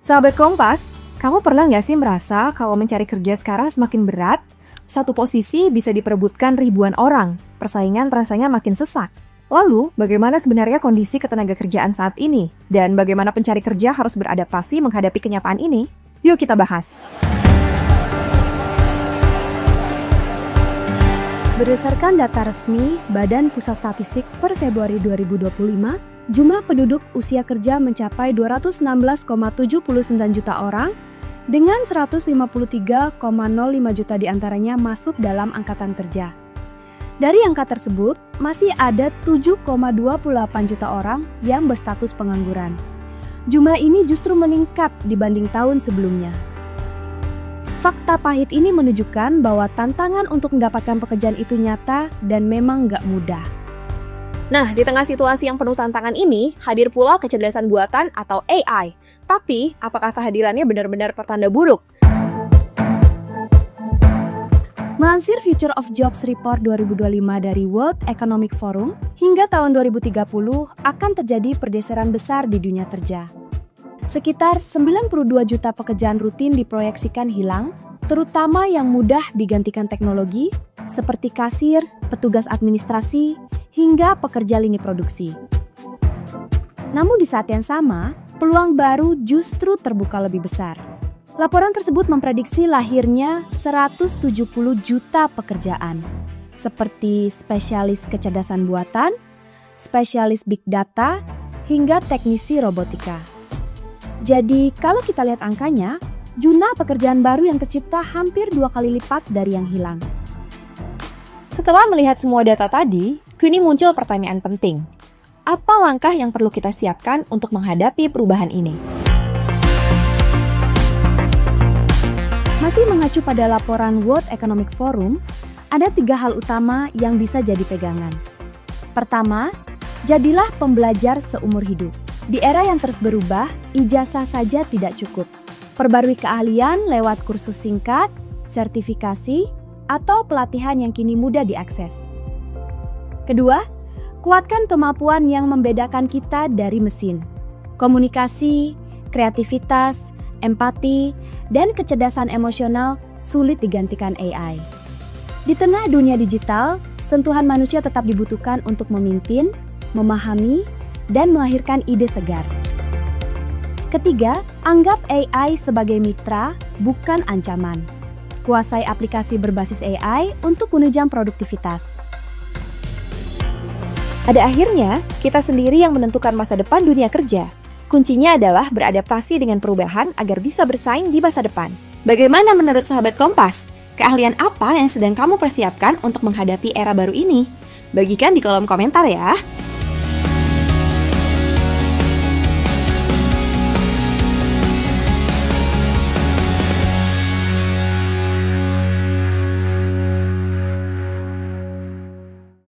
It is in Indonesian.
Sahabat Kompas, kamu pernah nggak sih merasa kalau mencari kerja sekarang semakin berat? Satu posisi bisa diperebutkan ribuan orang, persaingan rasanya makin sesak. Lalu, bagaimana sebenarnya kondisi ketenagakerjaan saat ini? Dan bagaimana pencari kerja harus beradaptasi menghadapi kenyataan ini? Yuk kita bahas. Berdasarkan data resmi Badan Pusat Statistik per Februari 2025, jumlah penduduk usia kerja mencapai 216,79 juta orang, dengan 153,05 juta diantaranya masuk dalam angkatan kerja. Dari angka tersebut, masih ada 7,28 juta orang yang berstatus pengangguran. Jumlah ini justru meningkat dibanding tahun sebelumnya. Fakta pahit ini menunjukkan bahwa tantangan untuk mendapatkan pekerjaan itu nyata dan memang nggak mudah. Nah, di tengah situasi yang penuh tantangan ini, hadir pula kecerdasan buatan atau AI. Tapi, apakah kehadirannya benar-benar pertanda buruk? Melansir Future of Jobs Report 2025 dari World Economic Forum, hingga tahun 2030 akan terjadi pergeseran besar di dunia kerja. Sekitar 92 juta pekerjaan rutin diproyeksikan hilang, terutama yang mudah digantikan teknologi, seperti kasir, petugas administrasi, hingga pekerja lini produksi. Namun di saat yang sama, peluang baru justru terbuka lebih besar. Laporan tersebut memprediksi lahirnya 170 juta pekerjaan, seperti spesialis kecerdasan buatan, spesialis big data, hingga teknisi robotika. Jadi, kalau kita lihat angkanya, jumlah pekerjaan baru yang tercipta hampir 2 kali lipat dari yang hilang. Setelah melihat semua data tadi, kini muncul pertanyaan penting. Apa langkah yang perlu kita siapkan untuk menghadapi perubahan ini? Masih mengacu pada laporan World Economic Forum, ada 3 hal utama yang bisa jadi pegangan. Pertama, jadilah pembelajar seumur hidup. Di era yang terus berubah, ijazah saja tidak cukup. Perbarui keahlian lewat kursus singkat, sertifikasi, atau pelatihan yang kini mudah diakses. Kedua, kuatkan kemampuan yang membedakan kita dari mesin. Komunikasi, kreativitas, empati, dan kecerdasan emosional sulit digantikan AI. Di tengah dunia digital, sentuhan manusia tetap dibutuhkan untuk memimpin, memahami, dan melahirkan ide segar. Ketiga, anggap AI sebagai mitra, bukan ancaman. Kuasai aplikasi berbasis AI untuk menunjang produktivitas. Pada akhirnya, kita sendiri yang menentukan masa depan dunia kerja. Kuncinya adalah beradaptasi dengan perubahan agar bisa bersaing di masa depan. Bagaimana menurut sahabat Kompas? Keahlian apa yang sedang kamu persiapkan untuk menghadapi era baru ini? Bagikan di kolom komentar ya!